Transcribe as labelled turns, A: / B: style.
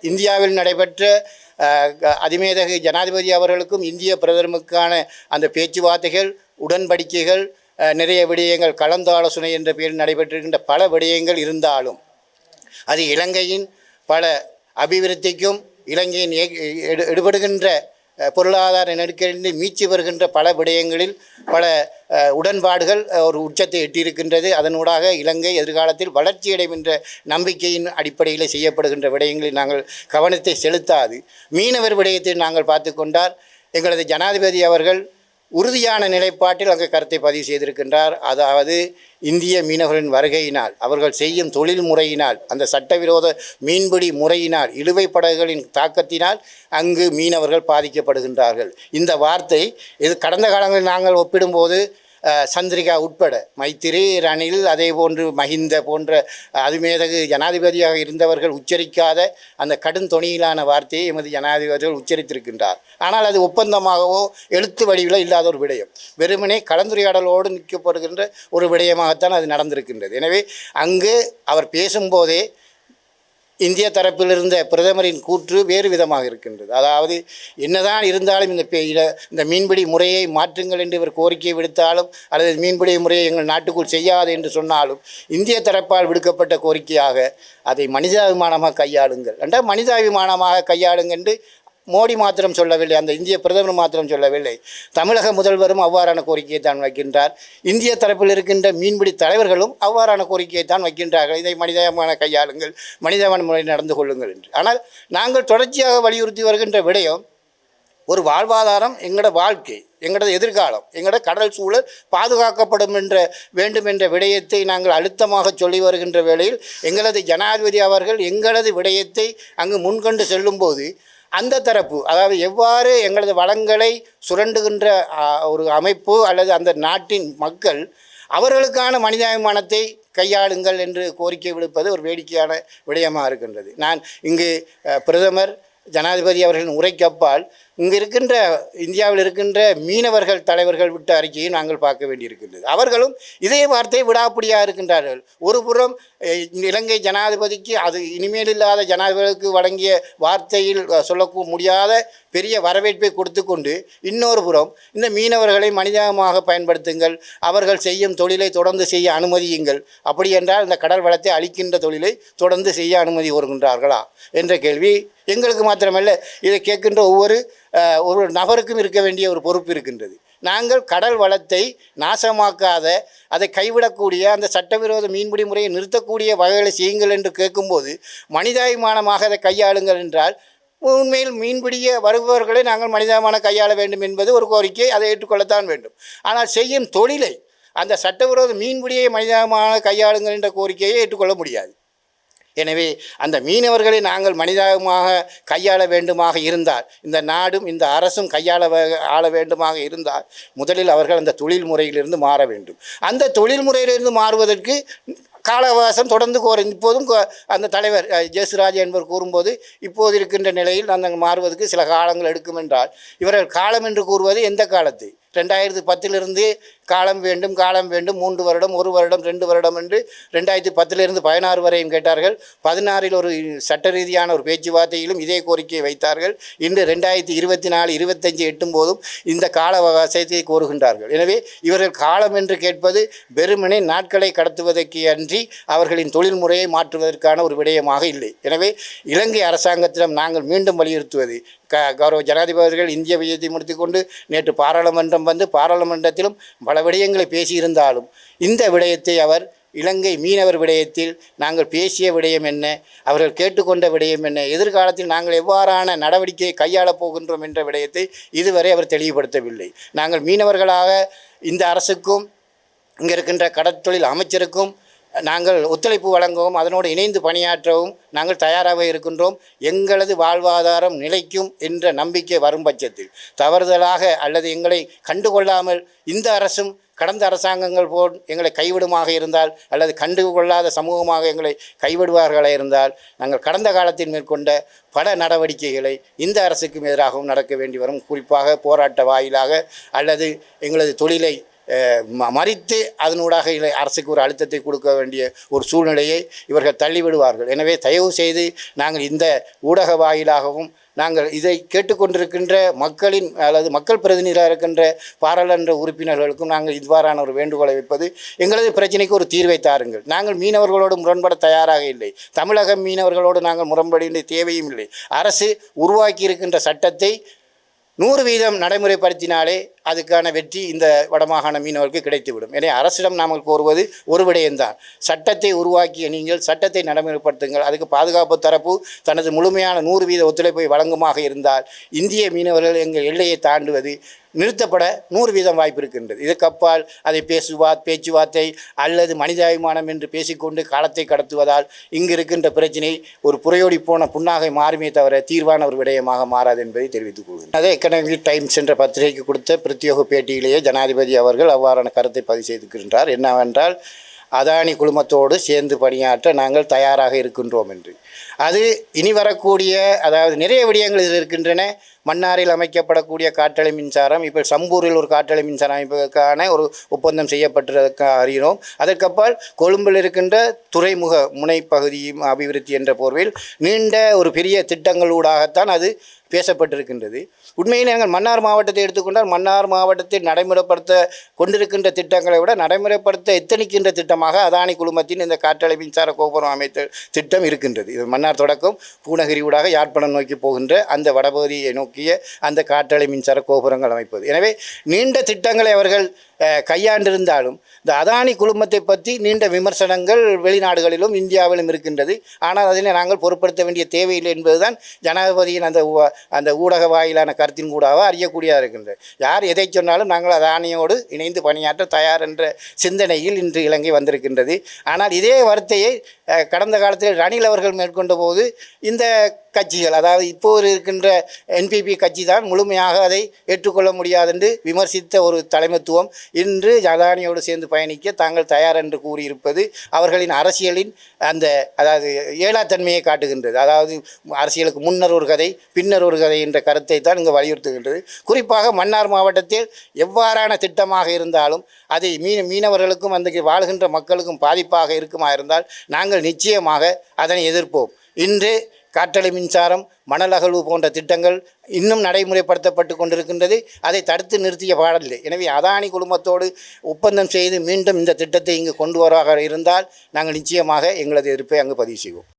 A: இந்தியாவில் நடைபெற்ற அதிமேதகு ஜனாதிபதி அவர்களுக்கும் இந்திய பிரதமருக்கான அந்த பேச்சுவார்த்தைகள், உடன்படிக்கைகள், நிறைய விடயங்கள் கலந்தாலோசனை என்ற பெயரில் நடைபெற்றிருக்கின்ற பல விடயங்கள் இருந்தாலும் அது இலங்கையின் பல அபிவிருத்திக்கும் இலங்கையின் எடுபடுகின்ற பொருளாதார நெருக்கடியிலிருந்து மீட்சி வருகின்ற பல விடயங்களில் பல உடன்பாடுகள் ஒரு உச்சத்தை எட்டியிருக்கின்றது. அதனூடாக இலங்கை எதிர்காலத்தில் வளர்ச்சியடையும் என்ற நம்பிக்கையின் அடிப்படையில் செய்யப்படுகின்ற விடயங்களில் நாங்கள் கவனத்தை செலுத்தாது மீனவர் விடயத்தில் நாங்கள் பார்த்து கொண்டால் எங்களது ஜனாதிபதி அவர்கள் உறுதியான நிலைப்பாட்டில் அங்கே கருத்தை பதிவு செய்திருக்கின்றார். அதாவது இந்திய மீனவர்களின் வருகையினால், அவர்கள் செய்யும் தொழில் முறையினால், அந்த சட்டவிரோத மீன்பிடி முறையினால், இழுவை படகுகளின் தாக்கத்தினால் அங்கு மீனவர்கள் பாதிக்கப்படுகின்றார்கள். இந்த வார்த்தை இது கடந்த காலங்களில் நாங்கள் ஒப்பிடும்போது சந்திரிகா உட்பட மைத்திரி, ரணில், அதே போன்று மஹிந்த போன்ற அதிமேதகு ஜனாதிபதியாக இருந்தவர்கள் உச்சரிக்காத அந்த கடும் தொனியிலான வார்த்தையை எமது ஜனாதிபதிகள் உச்சரித்திருக்கின்றார். ஆனால் அது ஒப்பந்தமாகவோ எழுத்து வடிவில் இல்லாத ஒரு விடயம், வெறுமனே கலந்துரையாடலோடு நிற்கப்படுகின்ற ஒரு விடயமாகத்தான் அது நடந்திருக்கின்றது. எனவே அங்கு அவர் பேசும்போதே இந்திய தரப்பில் இருந்த பிரதமரின் கூற்று வேறு விதமாக இருக்கின்றது. அதாவது என்னதான் இருந்தாலும் இந்த மீன்பிடி முறையை மாற்றுங்கள் என்று இவர் கோரிக்கை விடுத்தாலும் அல்லது மீன்பிடி முறையை எங்கள் நாட்டுக்குள் செய்யாது என்று சொன்னாலும் இந்திய தரப்பால் விடுக்கப்பட்ட கோரிக்கையாக அதை மனிதாபிமானமாக கையாளுங்கள் என்றால் மனிதாபிமானமாக கையாளுங்கள் என்று மோடி மாத்திரம் சொல்லவில்லை, அந்த இந்திய பிரதமர் மாத்திரம் சொல்லவில்லை, தமிழக முதல்வரும் அவ்வாறான கோரிக்கையை தான் வைக்கின்றார். இந்திய தரப்பில் இருக்கின்ற மீன்பிடி தலைவர்களும் அவ்வாறான கோரிக்கையை தான் வைக்கின்றார்கள். இதை மனிதமான கையாளுங்கள், மனிதமான முறையில் நடந்து கொள்ளுங்கள் என்று. ஆனால் நாங்கள் தொடர்ச்சியாக வலியுறுத்தி வருகின்ற விடயம் ஒரு வாழ்வாதாரம், எங்களோட வாழ்க்கை, எங்களோட எதிர்காலம், எங்களோட கடல் சூழல் பாதுகாக்கப்படும் வேண்டும் என்ற விடயத்தை நாங்கள் அழுத்தமாக சொல்லி வருகின்ற வேளையில் எங்களது ஜனாதிபதி அவர்கள் எங்களது விடயத்தை அங்கு முன்கொண்டு செல்லும்போது அந்த தரப்பு, அதாவது எவ்வாறு எங்களது வளங்களை சுரண்டுகின்ற ஒரு அமைப்பு அல்லது அந்த நாட்டின் மக்கள் அவர்களுக்கான மனிதாபிமானத்தை கையாளுங்கள் என்று கோரிக்கை விடுப்பது ஒரு வேடிக்கையான விடயமாக இருக்கின்றது. நான் இங்கு பிரதமர் ஜனாதிபதி அவர்களின் உரைக்கப்பால் இங்கு இருக்கின்ற இந்தியாவில் இருக்கின்ற மீனவர்கள் தலைவர்கள் விட்ட அறிக்கையை நாங்கள் பார்க்க வேண்டியிருக்கின்றது. அவர்களும் இதே வார்த்தையை விடாப்பிடியாக இருக்கின்றார்கள். ஒரு புறம் இலங்கை ஜனாதிபதிக்கு அது இனிமேல் இல்லாத ஜனாதிபதிக்கு வழங்கிய வார்த்தையில் சொல்ல முடியாத பெரிய வரவேற்பை கொடுத்து கொண்டு இன்னொரு புறம் இந்த மீனவர்களை மனிதமாக பயன்படுத்துங்கள், அவர்கள் செய்யும் தொழிலை தொடர்ந்து செய்ய அனுமதியுங்கள், அப்படி என்றால் இந்த கடல் வளத்தை அளிக்கின்ற தொழிலை தொடர்ந்து செய்ய அனுமதி கோருகின்றார்களா என்ற கேள்வி எங்களுக்கு மாத்திரமல்ல, இதை கேட்கின்ற ஒரு நபருக்கும் இருக்க வேண்டிய ஒரு பொறுப்பு இருக்கின்றது. நாங்கள் கடல் வளத்தை நாசமாக்காத, அதை கைவிடக்கூடிய, அந்த சட்டவிரோத மீன்பிடி முறையை நிறுத்தக்கூடிய வகைகளை செய்யுங்கள் என்று கேட்கும்போது மனிதாபிமானமாக அதை கையாளுங்கள் என்றால் உண்மையில் மீன்பிடிய வருபவர்களை நாங்கள் மனிதாபிமான கையாள வேண்டும் என்பது ஒரு கோரிக்கை, அதை ஏற்றுக்கொள்ளத்தான் வேண்டும். ஆனால் செய்யும் தொழிலை, அந்த சட்டவிரோத மீன்பிடியை மனிதாபிமான கையாளுங்கள் என்ற கோரிக்கையை ஏற்றுக்கொள்ள முடியாது. எனவே அந்த மீனவர்களை நாங்கள் மனிதமாக கையாள வேண்டுமாக இருந்தால், இந்த நாடும் இந்த அரசும் ஆள வேண்டுமாக இருந்தால் முதலில் அவர்கள் அந்த தொழில் முறையிலிருந்து மாற வேண்டும். அந்த தொழில் முறையிலிருந்து மாறுவதற்கு கால அவகாசம் தொடர்ந்து இப்போதும் அந்த தலைவர் ஜெயசுராஜ் என்பவர் கூறும்போது இப்போது இருக்கின்ற நிலையில் அந்த மாறுவதற்கு சில காலங்கள் எடுக்கும் என்றால், இவர்கள் காலம் என்று கூறுவது எந்த காலத்தை? 2010 காலம் வேண்டும் 3 வருடம் 1 வருடம் 2 வருடம் என்று 2010 16 வரையும் கேட்டார்கள். 16 ஒரு சட்ட ரீதியான ஒரு பேச்சுவார்த்தையிலும் இதே கோரிக்கையை வைத்தார்கள். இன்று 2024 25 எட்டும் போதும் இந்த கால அவகாசத்தை கோருகின்றார்கள். எனவே இவர்கள் காலம் என்று கேட்பது வெறுமனே நாட்களை கடத்துவதற்கு அன்றி அவர்களின் தொழில் முறையை மாற்றுவதற்கான ஒரு விடயமாக இல்லை. எனவே இலங்கை அரசாங்கத்திடம் நாங்கள் மீண்டும் வலியுறுத்துவது, கௌரவ ஜனாதிபதிகள் இந்திய விஜயத்தை முடித்துக்கொண்டு நேற்று பாராளுமன்றம் வந்து பாராளுமன்றத்திலும் பல விடயங்களை பேசியிருந்தாலும் இந்த விடயத்தை அவர் இலங்கை மீனவர் விடயத்தில் நாங்கள் பேசிய விடயம் என்ன, அவர்கள் கேட்டுக்கொண்ட விடயம் என்ன, எதிர்காலத்தில் நாங்கள் எவ்வாறான நடவடிக்கையை கையாளப் போகின்றோம் என்ற விடயத்தை இதுவரை அவர் தெளிவுபடுத்தவில்லை. நாங்கள் மீனவர்களாக இந்த அரசுக்கும் இங்கே இருக்கின்ற கடற்தொழில் அமைச்சருக்கும் நாங்கள் ஒத்துழைப்பு வழங்கவும் அதனோடு இணைந்து பணியாற்றவும் நாங்கள் தயாராக இருக்கின்றோம். எங்களது வாழ்வாதாரம் நிலைக்கும் என்ற நம்பிக்கை வரும் பட்சத்தில் தவறுதலாக அல்லது எங்களை கண்டுகொள்ளாமல் இந்த அரசும் கடந்த அரசாங்கங்கள் போல் எங்களை கைவிடுமாக இருந்தால் அல்லது கண்டுகொள்ளாத சமூகமாக எங்களை கைவிடுவார்களே இருந்தால் நாங்கள் கடந்த காலத்தில் மேற்கொண்ட பல நடவடிக்கைகளை இந்த அரசுக்கும் எதிராகவும் நடக்க வேண்டி வரும். குறிப்பாக போராட்ட வாயிலாக அல்லது எங்களது தொழிலை மறித்து அதனூடாக அரசுக்கு ஒரு அழுத்தத்தை கொடுக்க வேண்டிய ஒரு சூழ்நிலையை இவர்கள் தள்ளிவிடுவார்கள். எனவே தயவு செய்து நாங்கள் இந்த ஊடக வாயிலாகவும் நாங்கள் இதை கேட்டுக்கொண்டிருக்கின்ற மக்களின் அல்லது மக்கள் பிரதிநிதியாக இருக்கின்ற பாராளுமன்ற உறுப்பினர்களுக்கும் நாங்கள் இவ்வாறான ஒரு வேண்டுகோளை வைப்பது, எங்களது பிரச்சனைக்கு ஒரு தீர்வை தாருங்கள். நாங்கள் மீனவர்களோடு முரண்பட தயாராக இல்லை. தமிழக மீனவர்களோடு நாங்கள் முரண்பட தேவையும் இல்லை. அரசு உருவாக்கி இருக்கின்ற சட்டத்தை 100% நடைமுறைப்படுத்தினாலே அதுக்கான வெற்றி இந்த வடமாகாண மீனவர்களுக்கு கிடைத்துவிடும். எனவே அரசிடம் நாங்கள் கோருவது ஒரு விடயம்தான். சட்டத்தை உருவாக்கிய நீங்கள் சட்டத்தை நடைமுறைப்படுத்துங்கள். அதுக்கு பாதுகாப்பு தரப்பு தனது முழுமையான 100% ஒத்துழைப்பை வழங்குமாக இருந்தால் இந்திய மீனவர்கள் எங்கள் எல்லையை தாண்டுவது நிறுத்தப்பட 100% வாய்ப்பு இருக்கின்றது. இதற்கப்பால் அதை பேச்சுவார்த்தை அல்லது மனிதாபிமானம் என்று பேசிக்கொண்டு காலத்தை கடத்துவதால் இங்கு இருக்கின்ற பிரச்சினை ஒரு புறையோடி போன புண்ணாகை மாறுமே தவிர தீர்வான ஒரு விடயமாக மாறாது என்பதை தெரிவித்துக் கொள்கிறேன். அதே எக்கனாமிக் டைம்ஸ் என்ற பத்திரிகைக்கு கொடுத்த பிரத்யேக பேட்டியிலேயே ஜனாதிபதி அவர்கள் அவ்வாறான கருத்தை பதிவு செய்திருக்கின்றார். என்னவென்றால், அதானி குழுமத்தோடு சேர்ந்து பணியாற்ற நாங்கள் தயாராக இருக்கின்றோம் என்று. அது இனி வரக்கூடிய, அதாவது நிறைய விடயங்கள் இதில் இருக்கின்றன. மன்னாரில் அமைக்கப்படக்கூடிய காற்றலை மின்சாரம், இப்போ சம்பூரில் ஒரு காற்றலை மின்சாரம் அமைப்பதற்கான ஒரு ஒப்பந்தம் செய்யப்பட்டிருக்க அறிகிறோம். அதற்கப்பால் கொழும்பில் இருக்கின்ற துறைமுக முனைப்பகுதி அபிவிருத்தி என்ற போர்வையில் நீண்ட ஒரு பெரிய திட்டங்களூடாகத்தான் அது பேசப்பட்டிருக்கின்றது. உண்மையில் நாங்கள் மன்னார் மாவட்டத்தை எடுத்துக்கொண்டால் மன்னார் மாவட்டத்தில் நடைமுறைப்படுத்த கொண்டிருக்கின்ற திட்டங்களை விட நடைமுறைப்படுத்த எத்தனிக்கின்ற திட்டமாக அதானி குழுமத்தின் இந்த காற்றலை மின்சார கோபுரம் அமைத்த திட்டம் இருக்கின்றது. இது மன்னார் தொடக்கம் பூநகரி ஊடாக யாழ்ப்பாணம் நோக்கி போகின்ற அந்த வடபகுதியை நோக்கிய அந்த காற்றலை மின்சார கோபுரங்கள் அமைப்பது. எனவே நீண்ட திட்டங்களை அவர்கள் கையாண்டிருந்தாலும் இந்த அதானி குழுமத்தை பற்றி நீண்ட விமர்சனங்கள் வெளிநாடுகளிலும் இந்தியாவிலும் இருக்கின்றது. ஆனால் அதனை நாங்கள் பொருட்படுத்த வேண்டிய தேவையில்லை என்பதுதான் ஜனாதிபதியின் அந்த ஊடக வாயிலான கருத்தின் கூடாக அறியக்கூடியதாக இருக்கின்றது. யார் எதை சொன்னாலும் நாங்கள் அதானியோடு இணைந்து பணியாற்ற தயார் என்ற சிந்தனையில் இன்று இலங்கை வந்திருக்கின்றது. ஆனால் இதே வார்த்தையை கடந்த காலத்தில் ரணில் அவர்கள் மேற்கொண்ட போது இந்த கட்சிகள், அதாவது இப்போது இருக்கின்ற என்பிபி கட்சி தான் முழுமையாக அதை ஏற்றுக்கொள்ள முடியாது என்று விமர்சித்த ஒரு தலைமைத்துவம் இன்று அதானியோடு சேர்ந்து பயணிக்க தாங்கள் தயார் என்று கூறியிருப்பது அவர்களின் அரசியலின் அதாவது ஏலாத்தன்மையை காட்டுகின்றது. அதாவது அரசியலுக்கு முன்னர் ஒரு கதை பின்னர் ஒரு கதை என்ற கருத்தை தான் இங்கு வலியுறுத்துகின்றது. குறிப்பாக மன்னார் மாவட்டத்தில் எவ்வாறான திட்டமாக இருந்தாலும் அதை மீனவர்களுக்கும் அந்த வாழ்கின்ற மக்களுக்கும் பாதிப்பாக இருக்குமா இருந்தால் நாங்கள் நிச்சயமாக அதனை எதிர்ப்போம். இன்று காற்றலை மின்சாரம், மணல் அகழ்வு போன்ற திட்டங்கள் இன்னும் நடைமுறைப்படுத்தப்பட்டு கொண்டிருக்கின்றது. அதை தடுத்து நிறுத்திய பாடவில்லை. எனவே அதானி குழுமத்தோடு ஒப்பந்தம் செய்து மீண்டும் இந்த திட்டத்தை இங்கு கொண்டு வருவதாக இருந்தால் நாங்கள் நிச்சயமாக எங்களது எதிர்ப்பை அங்கு பதிவு செய்வோம்.